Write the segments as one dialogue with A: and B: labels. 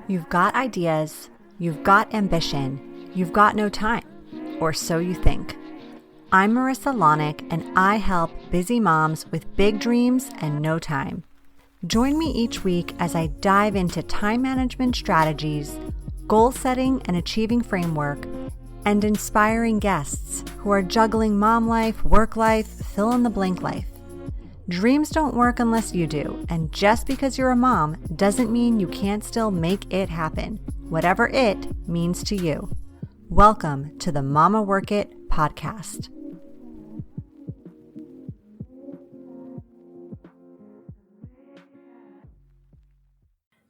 A: You've got ideas, you've got ambition, you've got no time, or so you think. I'm Marissa Lonick, and I help busy moms with big dreams and no time. Join me each week as I dive into time management strategies, goal setting and achieving framework, and inspiring guests who are juggling mom life, work life, fill in the blank life. Dreams don't work unless you do, and just because you're a mom doesn't mean you can't still make it happen, whatever it means to you. Welcome to the Mama Work It podcast.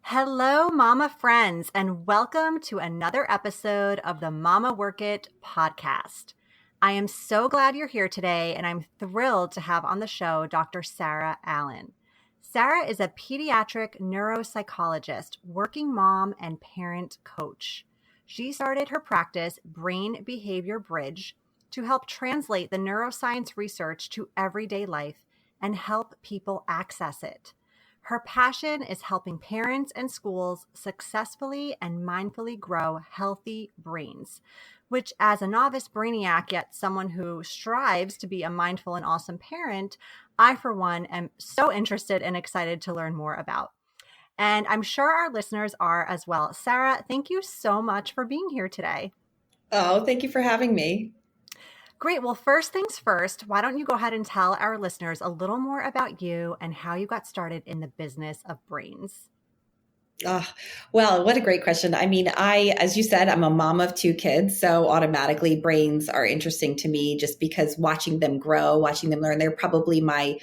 A: Hello, mama friends, and welcome to another episode of the Mama Work It podcast. I am so glad you're here today, and I'm thrilled to have on the show Dr. Sarah Allen. Sarah is a pediatric neuropsychologist, working mom, and parent coach. She started her practice, Brain Behavior Bridge, to help translate the neuroscience research to everyday life and help people access it. Her passion is helping parents and schools successfully and mindfully grow healthy brains, which as a novice brainiac, yet someone who strives to be a mindful and awesome parent, I, for one, am so interested and excited to learn more about. And I'm sure our listeners are as well. Sarah, thank you so much for being here today.
B: Oh, thank you for having me.
A: Great. Well, first things first, why don't you go ahead and tell our listeners a little more about you and how you got started in the business of brains?
B: Well, what a great question. I mean, as you said, I'm a mom of two kids, so automatically brains are interesting to me just because watching them grow, watching them learn, they're probably my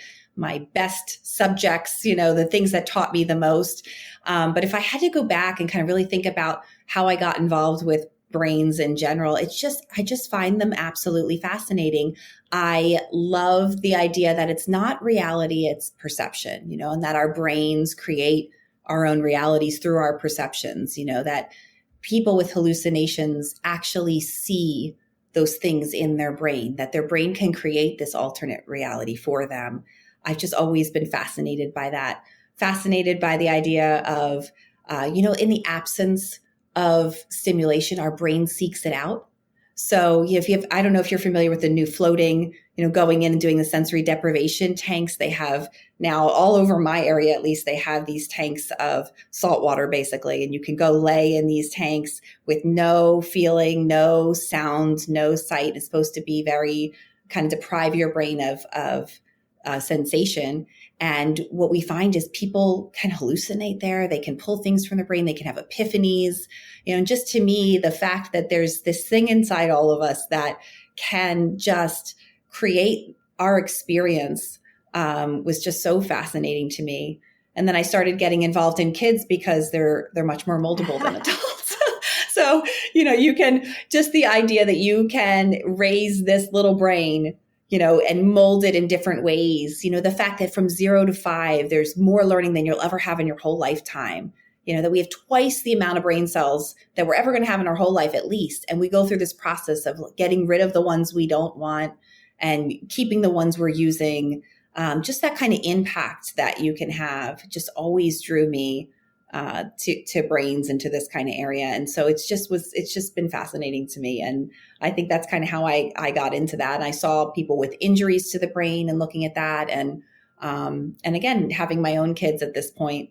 B: best subjects, the things that taught me the most. But if I had to go back and kind of really think about how I got involved with brains in general, I just find them absolutely fascinating. I love the idea that it's not reality, it's perception, and that our brains create our own realities through our perceptions, that people with hallucinations actually see those things in their brain, that their brain can create this alternate reality for them. I've just always been fascinated by that, fascinated by the idea of, in the absence of stimulation, our brain seeks it out. So I don't know if you're familiar with the new floating, going in and doing the sensory deprivation tanks. They have now all over my area, at least, they have these tanks of salt water, basically. And you can go lay in these tanks with no feeling, no sound, no sight. It's supposed to be very kind of deprive your brain of sensation. And what we find is people can hallucinate there. They can pull things from the brain. They can have epiphanies. And just to me, the fact that there's this thing inside all of us that can just create our experience was just so fascinating to me. And then I started getting involved in kids because they're much more moldable than adults. So, you can just the idea that you can raise this little brain and mold it in different ways. The fact that from 0 to 5, there's more learning than you'll ever have in your whole lifetime. That we have twice the amount of brain cells that we're ever going to have in our whole life, at least. And we go through this process of getting rid of the ones we don't want and keeping the ones we're using. Just that kind of impact that you can have just always drew me to brains and to this kind of area. And so it's just been fascinating to me. And I think that's kind of how I got into that. And I saw people with injuries to the brain and looking at that. And again, having my own kids at this point,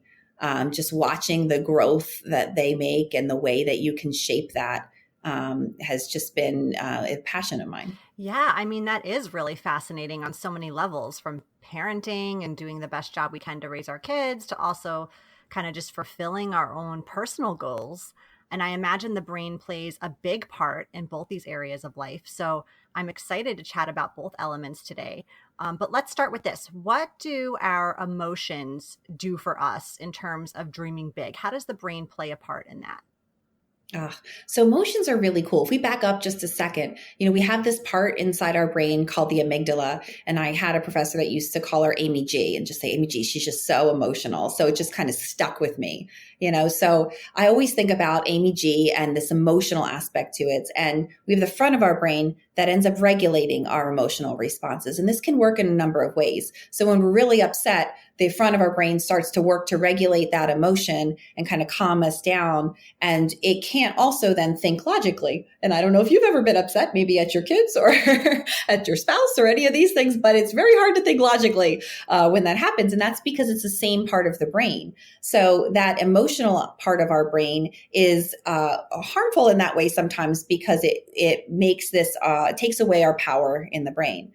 B: just watching the growth that they make and the way that you can shape that has just been a passion of mine.
A: Yeah, I mean, that is really fascinating on so many levels, from parenting and doing the best job we can to raise our kids to also kind of just fulfilling our own personal goals. And I imagine the brain plays a big part in both these areas of life. So I'm excited to chat about both elements today. But let's start with this. What do our emotions do for us in terms of dreaming big? How does the brain play a part in that?
B: So emotions are really cool. If we back up just a second, we have this part inside our brain called the amygdala. And I had a professor that used to call her Amy G and just say, Amy G, she's just so emotional. So it just kind of stuck with me. So I always think about Amy G and this emotional aspect to it. And we have the front of our brain that ends up regulating our emotional responses. And this can work in a number of ways. So when we're really upset, the front of our brain starts to work to regulate that emotion and kind of calm us down. And it can't also then think logically. And I don't know if you've ever been upset, maybe at your kids or at your spouse or any of these things, but it's very hard to think logically when that happens. And that's because it's the same part of the brain. So that emotional part of our brain is harmful in that way sometimes because it makes this, takes away our power in the brain.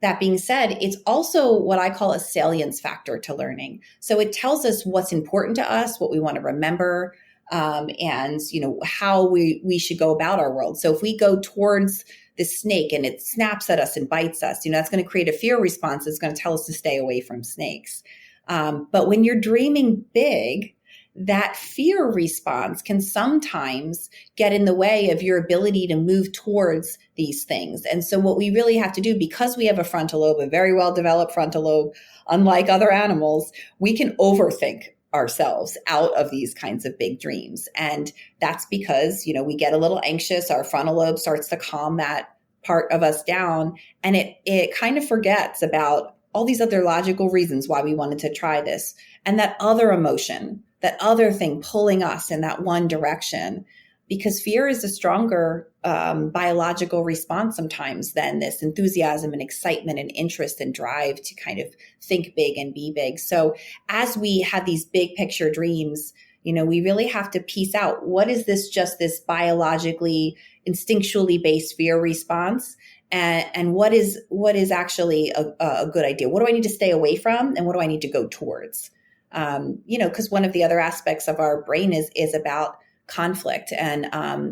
B: That being said, it's also what I call a salience factor to learning. So it tells us what's important to us, what we want to remember, and how we should go about our world. So if we go towards this snake and it snaps at us and bites us, that's going to create a fear response. It's going to tell us to stay away from snakes. But when you're dreaming big, that fear response can sometimes get in the way of your ability to move towards these things. And so what we really have to do, because we have a frontal lobe, a very well-developed frontal lobe, unlike other animals, we can overthink ourselves out of these kinds of big dreams. And that's because, we get a little anxious, our frontal lobe starts to calm that part of us down, and it kind of forgets about all these other logical reasons why we wanted to try this. And that other emotion, that other thing pulling us in that one direction, because fear is a stronger biological response sometimes than this enthusiasm and excitement and interest and drive to kind of think big and be big. So as we have these big picture dreams, we really have to piece out, what is this, just this biologically, instinctually based fear response? And what is actually a good idea? What do I need to stay away from? And what do I need to go towards? Because one of the other aspects of our brain is about conflict. And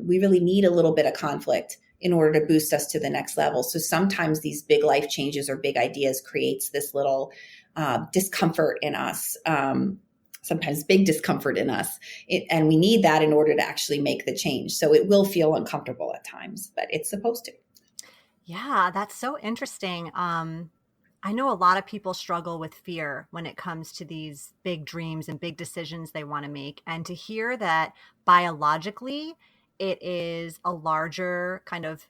B: we really need a little bit of conflict in order to boost us to the next level. So sometimes these big life changes or big ideas creates this little discomfort in us, sometimes big discomfort in us. And we need that in order to actually make the change. So it will feel uncomfortable at times, but it's supposed to.
A: Yeah, that's so interesting. I know a lot of people struggle with fear when it comes to these big dreams and big decisions they want to make. And to hear that biologically, it is a larger kind of,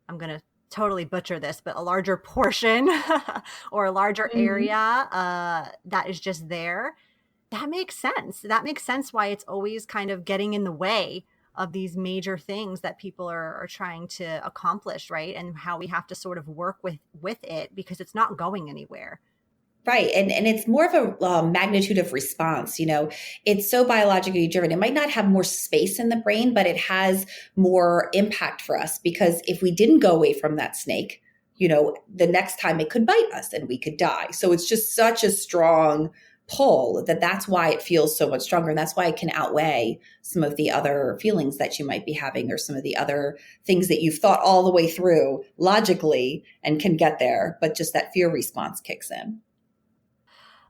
A: I'm going to totally butcher this, but a larger portion or a larger area that is just there. That makes sense. That makes sense why it's always kind of getting in the way of these major things that people are trying to accomplish, right? And how we have to sort of work with it because it's not going anywhere.
B: Right. And it's more of a magnitude of response. It's so biologically driven. It might not have more space in the brain, but it has more impact for us, because if we didn't go away from that snake, the next time it could bite us and we could die. So it's just such a strong pull that's why it feels so much stronger. And that's why it can outweigh some of the other feelings that you might be having, or some of the other things that you've thought all the way through logically and can get there, but just that fear response kicks in.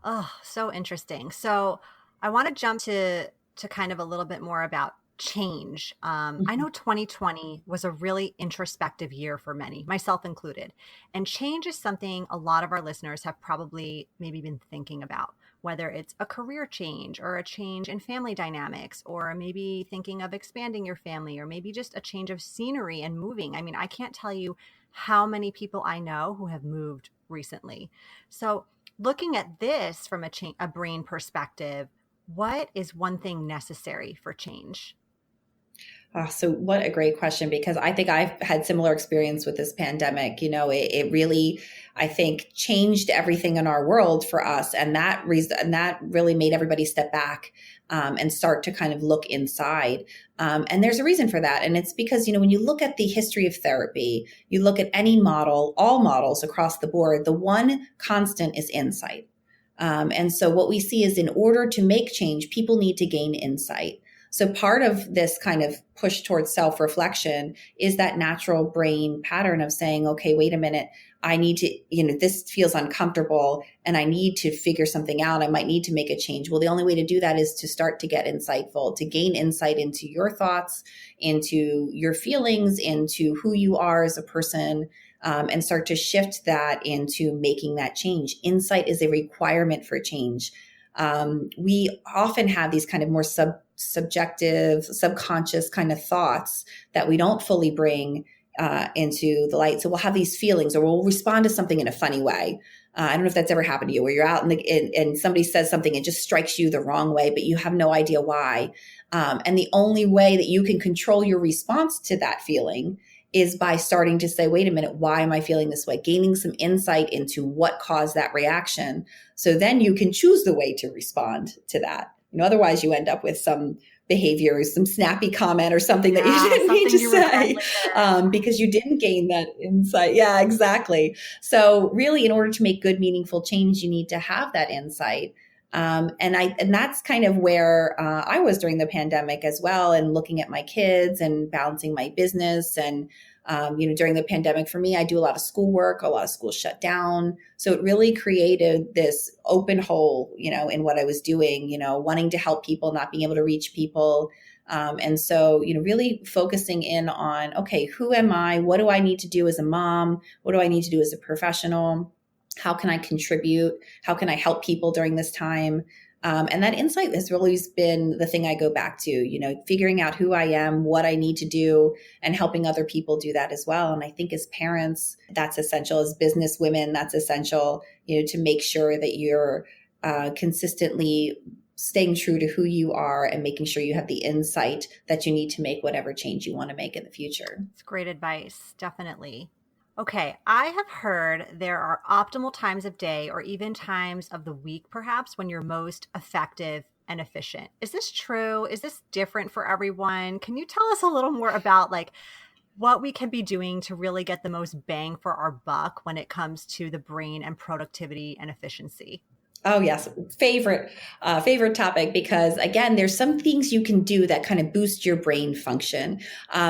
A: Oh, so interesting. So I want to jump to kind of a little bit more about change. I know 2020 was a really introspective year for many, myself included. And change is something a lot of our listeners have probably maybe been thinking about, whether it's a career change or a change in family dynamics, or maybe thinking of expanding your family, or maybe just a change of scenery and moving. I mean, I can't tell you how many people I know who have moved recently. So looking at this from a brain perspective, what is one thing necessary for change?
B: So what a great question, because I think I've had similar experience with this pandemic. It really, I think, changed everything in our world for us. And that really made everybody step back and start to kind of look inside. And there's a reason for that. And it's because, when you look at the history of therapy, you look at any model, all models across the board, the one constant is insight. And so what we see is, in order to make change, people need to gain insight. So part of this kind of push towards self-reflection is that natural brain pattern of saying, okay, wait a minute, I need to, this feels uncomfortable and I need to figure something out. I might need to make a change. Well, the only way to do that is to start to get insightful, to gain insight into your thoughts, into your feelings, into who you are as a person, and start to shift that into making that change. Insight is a requirement for change. we often have these kind of more subjective, subconscious kind of thoughts that we don't fully bring into the light. So we'll have these feelings, or we'll respond to something in a funny way. I don't know if that's ever happened to you, where you're out and somebody says something, it just strikes you the wrong way, but you have no idea why. And the only way that you can control your response to that feeling is by starting to say, wait a minute, why am I feeling this way? Gaining some insight into what caused that reaction. So then you can choose the way to respond to that. Otherwise you end up with some behavior, some snappy comment or something that you didn't need to say because you didn't gain that insight. Yeah, exactly. So really, in order to make good, meaningful change, you need to have that insight. And that's kind of where I was during the pandemic as well, and looking at my kids and balancing my business. And during the pandemic, for me, I do a lot of schoolwork, a lot of schools shut down. So it really created this open hole, in what I was doing, wanting to help people, not being able to reach people. And so, really focusing in on, okay, who am I? What do I need to do as a mom? What do I need to do as a professional? How can I contribute? How can I help people during this time? And that insight has really been the thing I go back to, figuring out who I am, what I need to do, and helping other people do that as well. And I think as parents, that's essential. As business women, that's essential, to make sure that you're consistently staying true to who you are and making sure you have the insight that you need to make whatever change you want to make in the future.
A: It's great advice. Definitely. Okay, I have heard there are optimal times of day or even times of the week, perhaps, when you're most effective and efficient. Is this true? Is this different for everyone? Can you tell us a little more about what we can be doing to really get the most bang for our buck when it comes to the brain and productivity and efficiency?
B: Oh, yes. Favorite topic, because again, there's some things you can do that kind of boost your brain function.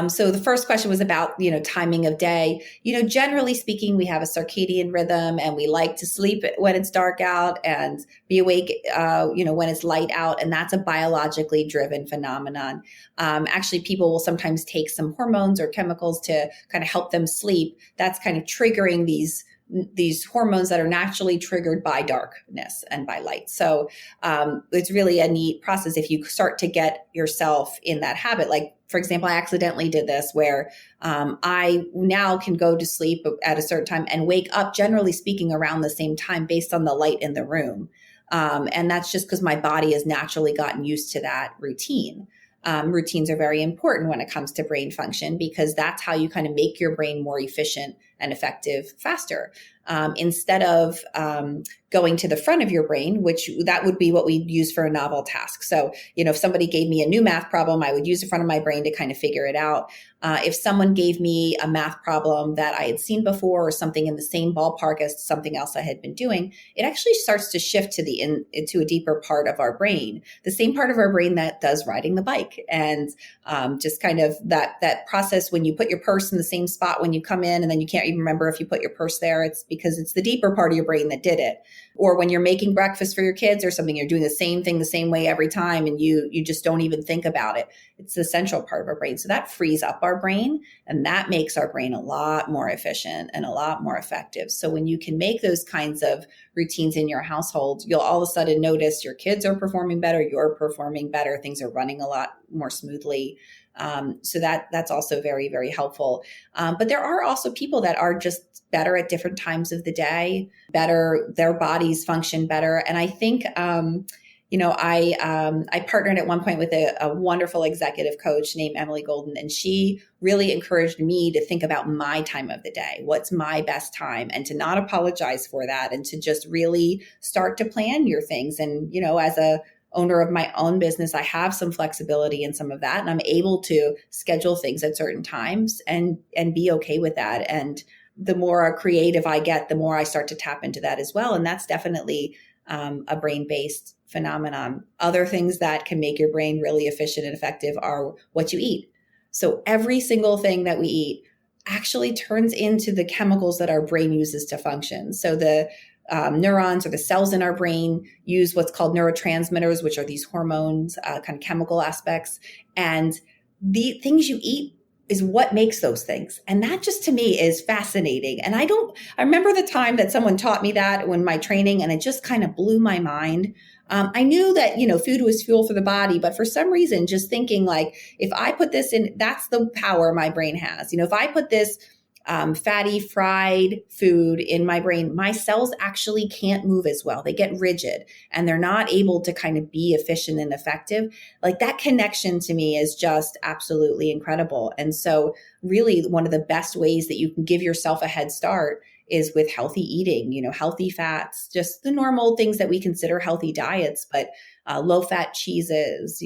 B: So the first question was about, timing of day. Generally speaking, we have a circadian rhythm and we like to sleep when it's dark out and be awake, when it's light out. And that's a biologically driven phenomenon. Actually, people will sometimes take some hormones or chemicals to kind of help them sleep. That's kind of triggering these hormones that are naturally triggered by darkness and by light. So it's really a neat process if you start to get yourself in that habit. Like, for example, I accidentally did this where I now can go to sleep at a certain time and wake up, generally speaking, around the same time based on the light in the room. And that's just because my body has naturally gotten used to that routine. Routines are very important when it comes to brain function, because that's how you kind of make your brain more efficient and effective faster. Instead of going to the front of your brain, which that would be what we use for a novel task. So, if somebody gave me a new math problem, I would use the front of my brain to kind of figure it out. If someone gave me a math problem that I had seen before or something in the same ballpark as something else I had been doing, it actually starts to shift into a deeper part of our brain, the same part of our brain that does riding the bike. And just kind of that process when you put your purse in the same spot when you come in and then you can't even remember if you put your purse there, it's because it's the deeper part of your brain that did it. Or when you're making breakfast for your kids or something, you're doing the same thing the same way every time and you just don't even think about it. It's the central part of our brain. So that frees up our brain and that makes our brain a lot more efficient and a lot more effective. So when you can make those kinds of routines in your household, you'll all of a sudden notice your kids are performing better, you're performing better, things are running a lot more smoothly. So that's also very, very helpful. But there are also people that are just better at different times of the day, their bodies function better. And I think, I partnered at one point with a wonderful executive coach named Emily Golden, and she really encouraged me to think about my time of the day. What's my best time? And to not apologize for that and to just really start to plan your things. And, as a owner of my own business, I have some flexibility in some of that, and I'm able to schedule things at certain times and be okay with that. And the more creative I get, the more I start to tap into that as well. And that's definitely a brain-based phenomenon. Other things that can make your brain really efficient and effective are what you eat. So every single thing that we eat actually turns into the chemicals that our brain uses to function. So the neurons or the cells in our brain use what's called neurotransmitters, which are these hormones, kind of chemical aspects. And the things you eat is what makes those things. And that just to me is fascinating. And I remember the time that someone taught me that when my training, and it just kind of blew my mind. I knew that, food was fuel for the body, but for some reason, just thinking like, if I put this in, that's the power my brain has. If I put this fatty fried food in my brain, my cells actually can't move as well. They get rigid and they're not able to kind of be efficient and effective. Like that connection to me is just absolutely incredible. And so really one of the best ways that you can give yourself a head start is with healthy eating, healthy fats, just the normal things that we consider healthy diets, but low fat cheeses,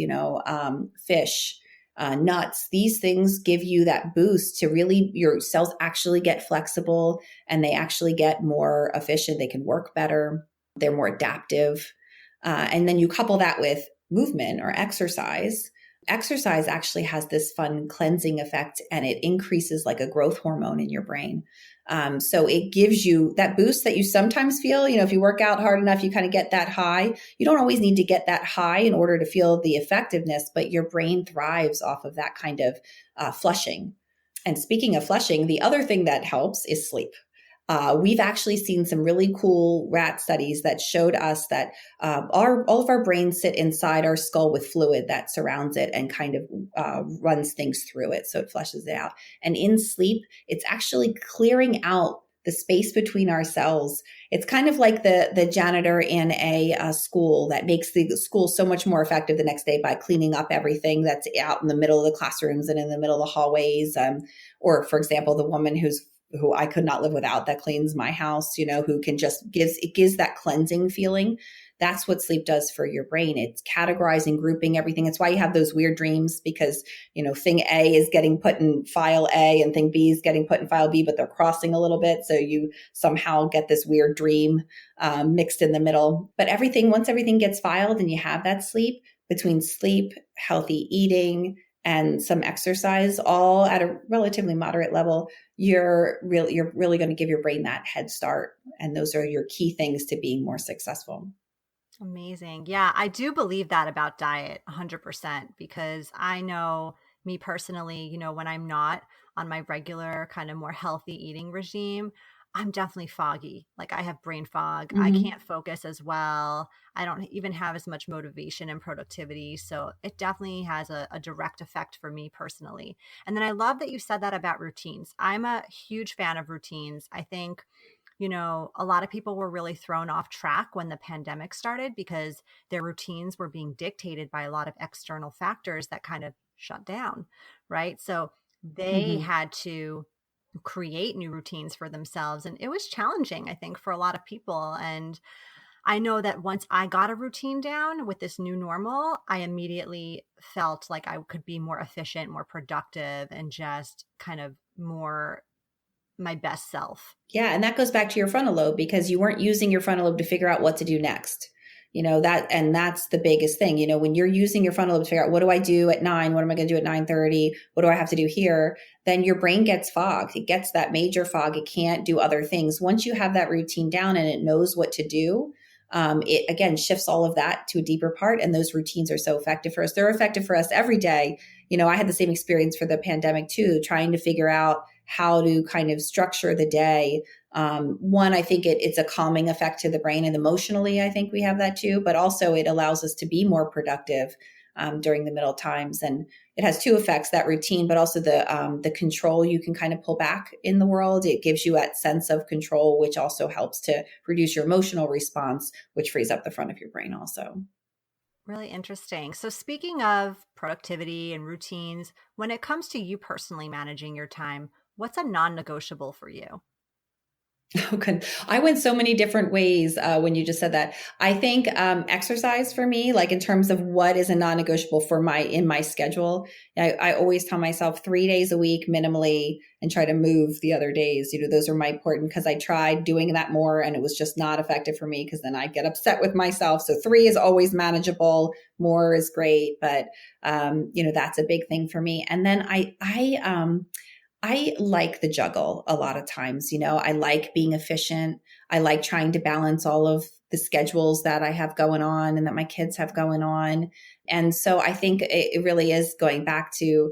B: fish, nuts. These things give you that boost to really, your cells actually get flexible and they actually get more efficient. They can work better. They're more adaptive. And then you couple that with movement or exercise. Exercise actually has this fun cleansing effect and it increases like a growth hormone in your brain. So it gives you that boost that you sometimes feel, if you work out hard enough, you kind of get that high. You don't always need to get that high in order to feel the effectiveness, but your brain thrives off of that kind of flushing. And speaking of flushing, the other thing that helps is sleep. We've actually seen some really cool rat studies that showed us that all of our brains sit inside our skull with fluid that surrounds it and kind of runs things through it. So it flushes it out. And in sleep, it's actually clearing out the space between our cells. It's kind of like the janitor in a school that makes the school so much more effective the next day by cleaning up everything that's out in the middle of the classrooms and in the middle of the hallways. Or, for example, the woman who I could not live without that cleans my house, who can just gives that cleansing feeling. That's what sleep does for your brain. It's categorizing, grouping everything. It's why you have those weird dreams because, thing A is getting put in file A and thing B is getting put in file B, but they're crossing a little bit. So you somehow get this weird dream mixed in the middle. But once everything gets filed and you have that sleep, between sleep, healthy eating, and some exercise, all at a relatively moderate level, you're really going to give your brain that head start. And those are your key things to being more successful.
A: Amazing. Yeah, I do believe that about diet 100% because I know me personally, when I'm not on my regular kind of more healthy eating regime, I'm definitely foggy. Like I have brain fog. I
B: Mm-hmm.
A: can't focus as well. I don't even have as much motivation and productivity. So it definitely has a direct effect for me personally. And then I love that you said that about routines. I'm a huge fan of routines. I think a lot of people were really thrown off track when the pandemic started because their routines were being dictated by a lot of external factors that kind of shut down, right? So they
B: Mm-hmm.
A: had to create new routines for themselves. And it was challenging, I think, for a lot of people. And I know that once I got a routine down with this new normal, I immediately felt like I could be more efficient, more productive, and just kind of more my best self.
B: Yeah. And that goes back to your frontal lobe because you weren't using your frontal lobe to figure out what to do next. And that's the biggest thing, when you're using your frontal lobe to figure out what do I do at 9? What am I going to do at 9:30? What do I have to do here? Then your brain gets fogged. It gets that major fog. It can't do other things. Once you have that routine down and it knows what to do, it again shifts all of that to a deeper part. And those routines are so effective for us. They're effective for us every day. I had the same experience for the pandemic too, trying to figure out how to kind of structure the day. One, I think it's a calming effect to the brain, and emotionally, I think we have that too, but also it allows us to be more productive during the middle times. And it has two effects, that routine, but also the control you can kind of pull back in the world. It gives you that sense of control, which also helps to reduce your emotional response, which frees up the front of your brain also.
A: Really interesting. So, speaking of productivity and routines, when it comes to you personally managing your time, what's a non negotiable for you?
B: Oh, good. I went so many different ways when you just said that. I think exercise for me, like in terms of what is a non-negotiable for in my schedule, I always tell myself 3 days a week minimally, and try to move the other days. Those are my important because I tried doing that more and it was just not effective for me because then I get upset with myself. So 3 is always manageable. More is great, but that's a big thing for me. And then I like the juggle a lot of times. I like being efficient. I like trying to balance all of the schedules that I have going on and that my kids have going on. And so I think it really is going back to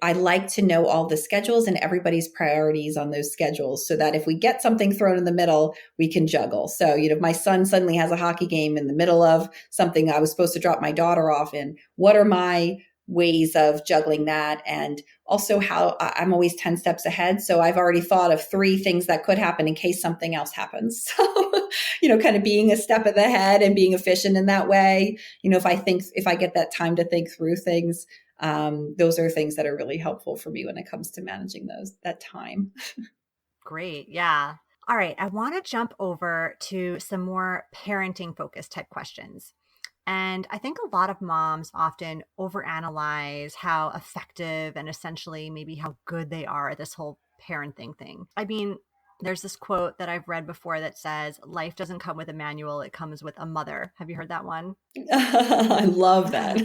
B: I like to know all the schedules and everybody's priorities on those schedules so that if we get something thrown in the middle, we can juggle. So, if my son suddenly has a hockey game in the middle of something I was supposed to drop my daughter off in, what are my ways of juggling that? And also how I'm always 10 steps ahead. So I've already thought of 3 things that could happen in case something else happens. So, kind of being a step ahead and being efficient in that way. If I get that time to think through things, those are things that are really helpful for me when it comes to managing that time.
A: Great. Yeah. All right. I want to jump over to some more parenting focused type questions. And I think a lot of moms often overanalyze how effective and essentially maybe how good they are at this whole parenting thing. I mean, there's this quote that I've read before that says, life doesn't come with a manual, it comes with a mother. Have you heard that one?
B: I love that.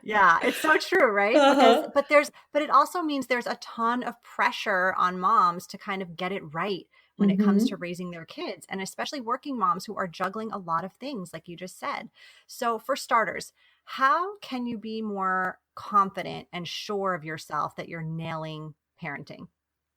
A: Yeah, it's so true, right?
B: Uh-huh.
A: But it also means there's a ton of pressure on moms to kind of get it right when it comes to
B: Mm-hmm.
A: raising their kids, and especially working moms who are juggling a lot of things, like you just said. So, for starters, how can you be more confident and sure of yourself that you're nailing parenting?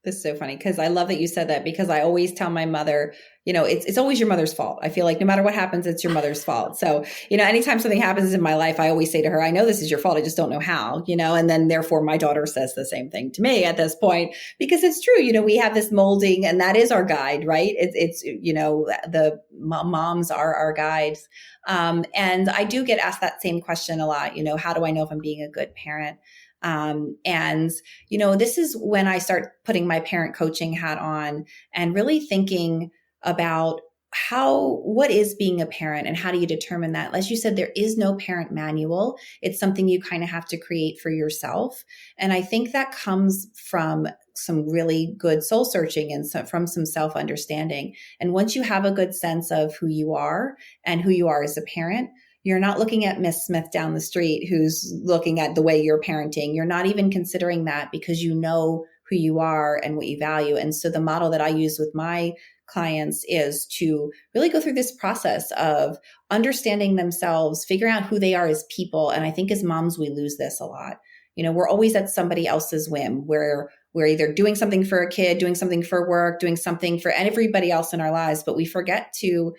B: This is so funny because I love that you said that, because I always tell my mother, it's always your mother's fault. I feel like no matter what happens, it's your mother's fault. So, anytime something happens in my life, I always say to her, I know this is your fault. I just don't know how, and then therefore my daughter says the same thing to me at this point, because it's true. We have this molding, and that is our guide, right? The moms are our guides. And I do get asked that same question a lot, how do I know if I'm being a good parent? And this is when I start putting my parent coaching hat on and really thinking about what is being a parent and how do you determine that? As you said, there is no parent manual. It's something you kind of have to create for yourself. And I think that comes from some really good soul searching and from some self understanding. And once you have a good sense of who you are and who you are as a parent, you're not looking at Miss Smith down the street who's looking at the way you're parenting. You're not even considering that, because you know who you are and what you value. And so the model that I use with my clients is to really go through this process of understanding themselves, figuring out who they are as people. And I think as moms, we lose this a lot. We're always at somebody else's whim, where we're either doing something for a kid, doing something for work, doing something for everybody else in our lives, but we forget to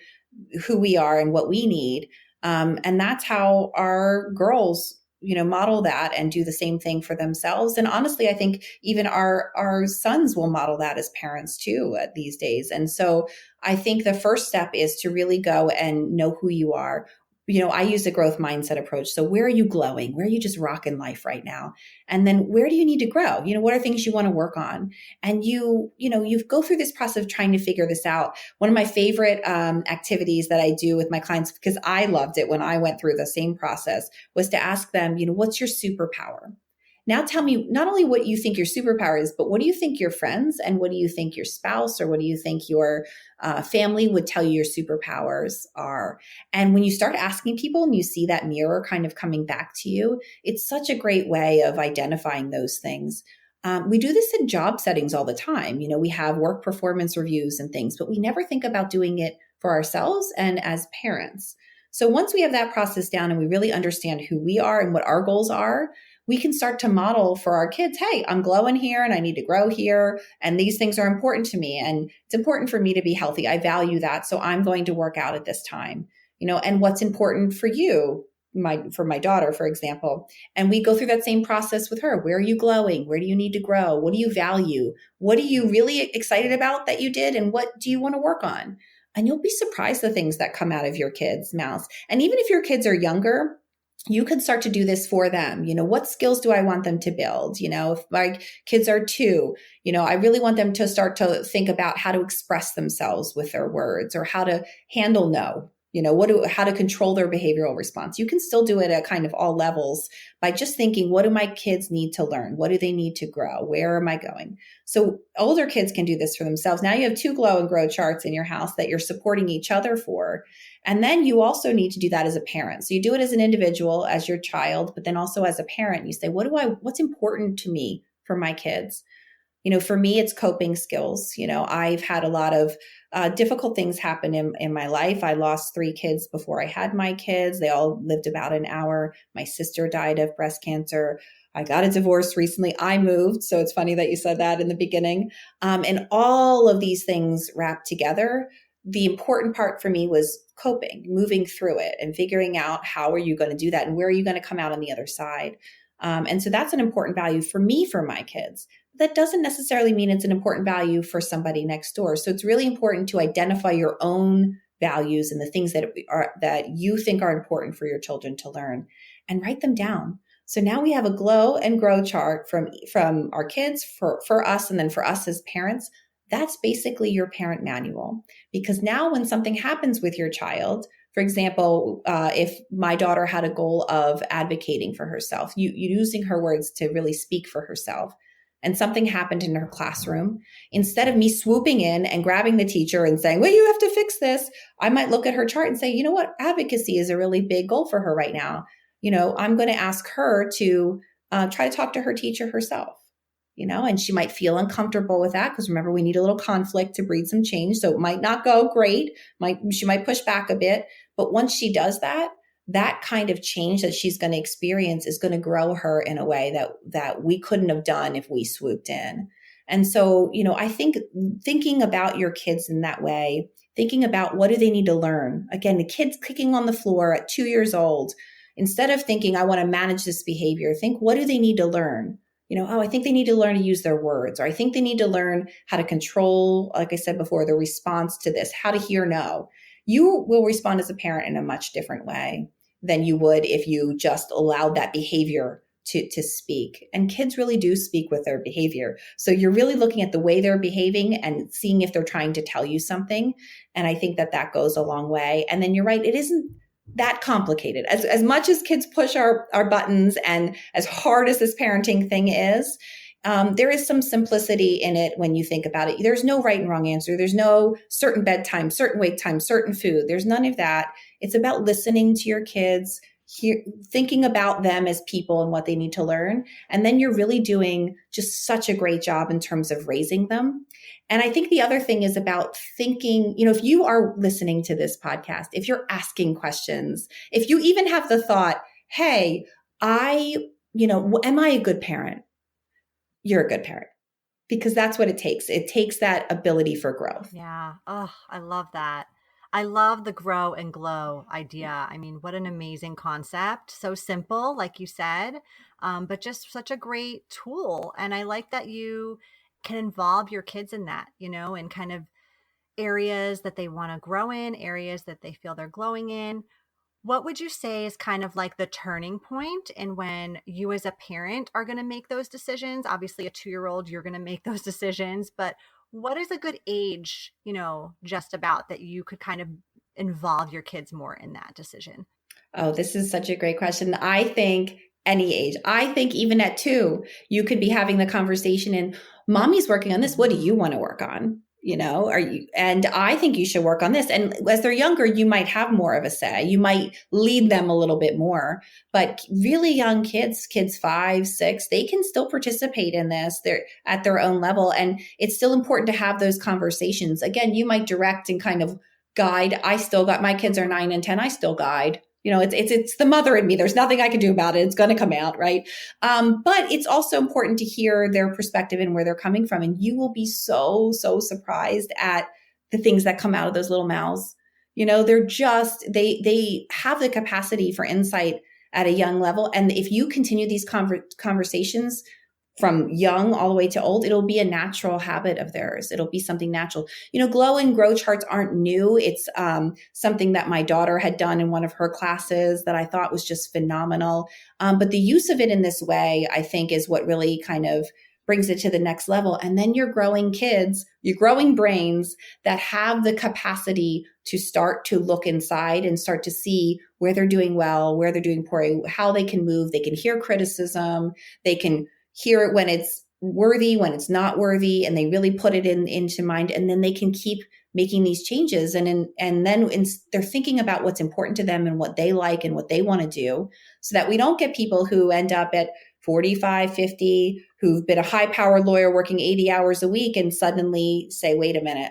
B: who we are and what we need. And that's how our girls, model that and do the same thing for themselves. And honestly, I think even our sons will model that as parents too these days. And so I think the first step is to really go and know who you are. I use a growth mindset approach. So where are you glowing? Where are you just rocking life right now? And then where do you need to grow? What are things you want to work on? And you go through this process of trying to figure this out. One of my favorite activities that I do with my clients, because I loved it when I went through the same process, was to ask them, what's your superpower? Now tell me not only what you think your superpower is, but what do you think your friends and what do you think your spouse or what do you think your family would tell you your superpowers are? And when you start asking people and you see that mirror kind of coming back to you, it's such a great way of identifying those things. We do this in job settings all the time. We have work performance reviews and things, but we never think about doing it for ourselves and as parents. So once we have that process down and we really understand who we are and what our goals are, we can start to model for our kids, hey, I'm glowing here and I need to grow here. And these things are important to me. And it's important for me to be healthy. I value that. So I'm going to work out at this time, and what's important for you, for my daughter, for example. And we go through that same process with her. Where are you glowing? Where do you need to grow? What do you value? What are you really excited about that you did? And what do you want to work on? And you'll be surprised the things that come out of your kids' mouths. And even if your kids are younger, you can start to do this for them. What skills do I want them to build? If my kids are 2, I really want them to start to think about how to express themselves with their words or how to handle no. How to control their behavioral response. You can still do it at kind of all levels by just thinking, what do my kids need to learn? What do they need to grow? Where am I going? So older kids can do this for themselves. Now you have 2 glow and grow charts in your house that you're supporting each other for. And then you also need to do that as a parent. So you do it as an individual, as your child, but then also as a parent, you say, what's important to me for my kids? For me, it's coping skills. I've had a lot of difficult things happen in my life. I lost 3 kids before I had my kids. They all lived about an hour. My sister died of breast cancer. I got a divorce recently. I moved. So it's funny that you said that in the beginning. And all of these things wrapped together. The important part for me was coping, moving through it and figuring out how are you going to do that and where are you going to come out on the other side. And so that's an important value for me, for my kids. That doesn't necessarily mean it's an important value for somebody next door. So it's really important to identify your own values and the things that you think are important for your children to learn and write them down. So now we have a glow and grow chart from our kids for us, and then for us as parents. That's basically your parent manual. Because now when something happens with your child, for example, if my daughter had a goal of advocating for herself, using her words to really speak for herself, and something happened in her classroom, instead of me swooping in and grabbing the teacher and saying, well, you have to fix this, I might look at her chart and say, you know what, advocacy is a really big goal for her right now. I'm going to ask her to try to talk to her teacher herself. And she might feel uncomfortable with that because remember, we need a little conflict to breed some change. So it might not go great. She might push back a bit. But once she does that, that kind of change that she's going to experience is going to grow her in a way that we couldn't have done if we swooped in. And so, I think thinking about your kids in that way, thinking about what do they need to learn? Again, the kids kicking on the floor at 2 years old, instead of thinking, I want to manage this behavior, think, what do they need to learn? I think they need to learn to use their words, or I think they need to learn how to control, like I said before, the response to this, how to hear no. You will respond as a parent in a much different way than you would if you just allowed that behavior to speak. And kids really do speak with their behavior. So you're really looking at the way they're behaving and seeing if they're trying to tell you something. And I think that goes a long way. And then you're right, it isn't that complicated. As much as kids push our buttons and as hard as this parenting thing is, there is some simplicity in it when you think about it. There's no right and wrong answer. There's no certain bedtime, certain wake time, certain food. There's none of that. It's about listening to your kids, thinking about them as people and what they need to learn. And then you're really doing just such a great job in terms of raising them. And I think the other thing is about thinking, if you are listening to this podcast, if you're asking questions, if you even have the thought, hey, am I a good parent? You're a good parent, because that's what it takes. It takes that ability for growth.
A: Yeah. Oh, I love that. I love the grow and glow idea. I mean, what an amazing concept. So simple, like you said, but just such a great tool. And I like that you can involve your kids in that, in kind of areas that they want to grow in, areas that they feel they're glowing in. What would you say is kind of like the turning point and when you as a parent are going to make those decisions? Obviously, a 2-year-old, you're going to make those decisions, but what is a good age, just about that you could kind of involve your kids more in that decision?
B: Oh, this is such a great question. I think any age. I think even at 2, you could be having the conversation and mommy's working on this. What do you want to work on? And I think you should work on this. And as they're younger, you might have more of a say. You might lead them a little bit more, but really young kids 5, 6, they can still participate in this. They're at their own level. And it's still important to have those conversations. Again, you might direct and kind of guide. My kids are 9 and 10. I still guide. It's the mother in me. There's nothing I can do about it. It's going to come out, right? But it's also important to hear their perspective and where they're coming from. And you will be so, so surprised at the things that come out of those little mouths. They're just, they have the capacity for insight at a young level. And if you continue these conversations from young all the way to old, it'll be a natural habit of theirs. It'll be something natural. Glow and grow charts aren't new. It's something that my daughter had done in one of her classes that I thought was just phenomenal. But the use of it in this way, I think, is what really kind of brings it to the next level. And then you're growing kids, you're growing brains that have the capacity to start to look inside and start to see where they're doing well, where they're doing poorly, how they can move. They can hear criticism. They can hear it when it's worthy, when it's not worthy, and they really put it into mind, and then they can keep making these changes. And then they're thinking about what's important to them and what they like and what they want to do, so that we don't get people who end up at 45, 50, who've been a high-powered lawyer working 80 hours a week and suddenly say, wait a minute,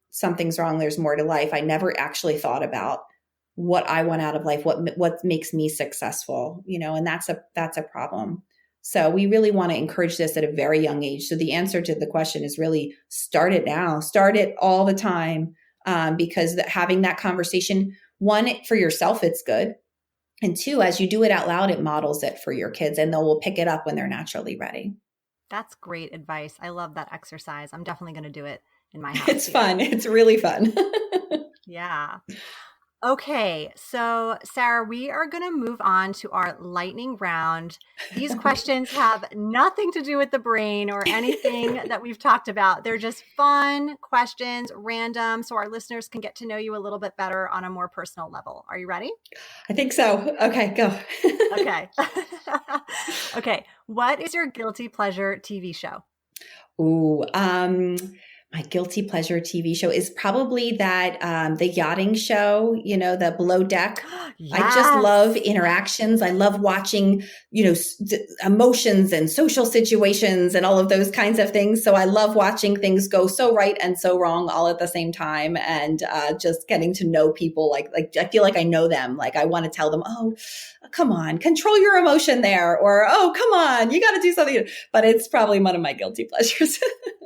B: something's wrong. There's more to life. I never actually thought about what I want out of life, what makes me successful, and that's a problem. So we really want to encourage this at a very young age. So the answer to the question is really start it now, start it all the time, because having that conversation, one, for yourself, it's good. And two, as you do it out loud, it models it for your kids and they will pick it up when they're naturally ready.
A: That's great advice. I love that exercise. I'm definitely going to do it in my house.
B: It's fun. It's really fun.
A: Yeah. Okay, so Sarah, we are going to move on to our lightning round. These questions have nothing to do with the brain or anything that we've talked about. They're just fun questions, random, so our listeners can get to know you a little bit better on a more personal level. Are you ready?
B: I think so. Okay, go.
A: Okay. Okay. What is your guilty pleasure TV show?
B: Ooh, my guilty pleasure TV show is probably that the yachting show, the Below Deck.
A: Yes.
B: I just love interactions. I love watching, emotions and social situations and all of those kinds of things. So I love watching things go so right and so wrong all at the same time, and just getting to know people. Like I feel like I know them. Like I want to tell them, oh, come on, control your emotion there, or oh, come on, you got to do something. But it's probably one of my guilty pleasures.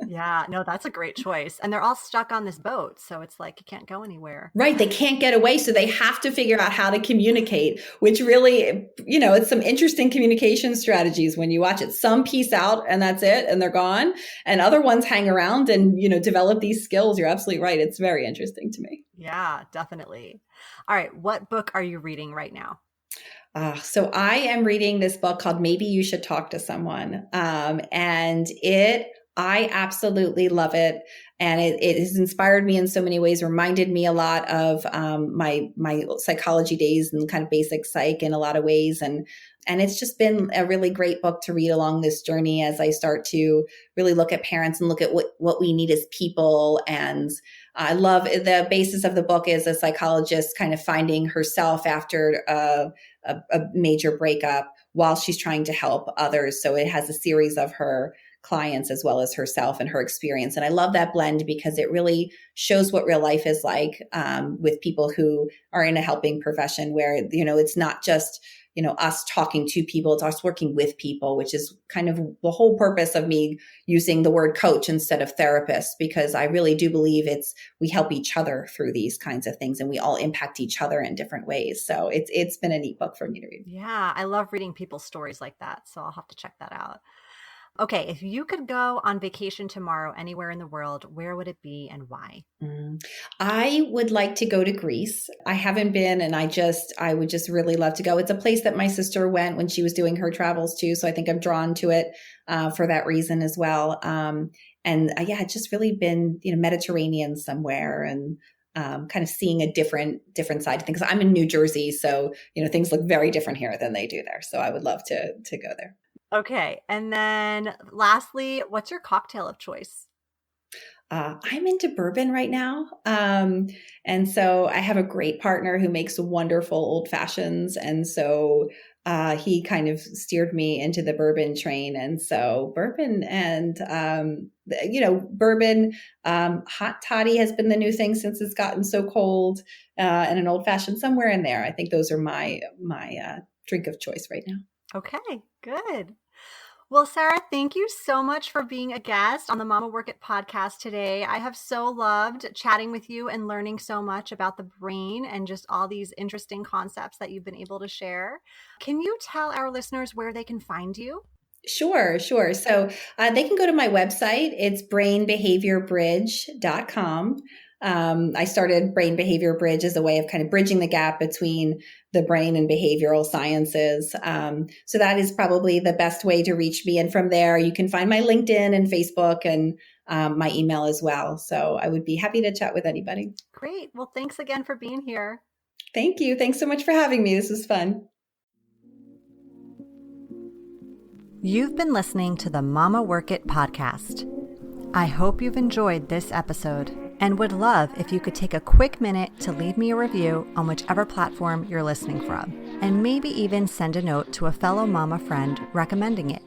A: Yeah, no, that's a great choice. And they're all stuck on this boat. So it's like you can't go anywhere.
B: Right. They can't get away. So they have to figure out how to communicate, which really, it's some interesting communication strategies when you watch it. Some piece out and that's it, and they're gone. And other ones hang around and, develop these skills. You're absolutely right. It's very interesting to me.
A: Yeah, definitely. All right. What book are you reading right now?
B: So I am reading this book called Maybe You Should Talk to Someone. I absolutely love it. And it has inspired me in so many ways, reminded me a lot of my psychology days and kind of basic psych in a lot of ways. And it's just been a really great book to read along this journey as I start to really look at parents and look at what we need as people. And I love the basis of the book is a psychologist kind of finding herself after a major breakup while she's trying to help others. So it has a series of her clients as well as herself and her experience. And I love that blend because it really shows what real life is like with people who are in a helping profession where, it's not just, us talking to people, it's us working with people, which is kind of the whole purpose of me using the word coach instead of therapist, because I really do believe we help each other through these kinds of things and we all impact each other in different ways. So it's been a neat book for me to read.
A: Yeah, I love reading people's stories like that. So I'll have to check that out. Okay, if you could go on vacation tomorrow anywhere in the world, where would it be and why?
B: I would like to go to Greece. I haven't been, and I would just really love to go. It's a place that my sister went when she was doing her travels too. So I think I'm drawn to it for that reason as well. It's just really been, Mediterranean somewhere and kind of seeing a different side of things. I'm in New Jersey, so, things look very different here than they do there. So I would love to go there.
A: Okay. And then lastly, what's your cocktail of choice?
B: I'm into bourbon right now. And so I have a great partner who makes wonderful old fashions. And so he kind of steered me into the bourbon train. And so bourbon and, bourbon, hot toddy has been the new thing since it's gotten so cold, and an old fashioned somewhere in there. I think those are my drink of choice right now.
A: Okay, good. Well, Sarah, thank you so much for being a guest on the Mama Work It podcast today. I have so loved chatting with you and learning so much about the brain and just all these interesting concepts that you've been able to share. Can you tell our listeners where they can find you?
B: Sure. So they can go to my website. It's brainbehaviorbridge.com. I started Brain Behavior Bridge as a way of kind of bridging the gap between the brain and behavioral sciences. So that is probably the best way to reach me. And from there, you can find my LinkedIn and Facebook and my email as well. So I would be happy to chat with anybody.
A: Great. Well, thanks again for being here.
B: Thank you. Thanks so much for having me. This was fun.
A: You've been listening to the Mama Work It podcast. I hope you've enjoyed this episode and would love if you could take a quick minute to leave me a review on whichever platform you're listening from, and maybe even send a note to a fellow mama friend recommending it.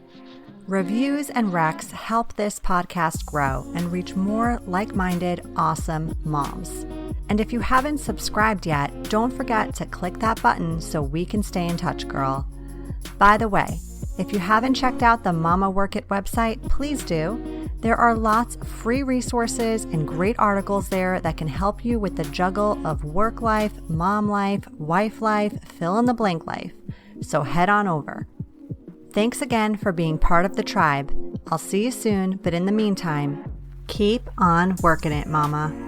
A: Reviews and recs help this podcast grow and reach more like-minded, awesome moms. And if you haven't subscribed yet, don't forget to click that button so we can stay in touch, girl. By the way, If you haven't checked out the Mama Work It website, please do. There are lots of free resources and great articles there that can help you with the juggle of work life, mom life, wife life, fill in the blank life. So head on over. Thanks again for being part of the tribe. I'll see you soon, but in the meantime, keep on working it, Mama.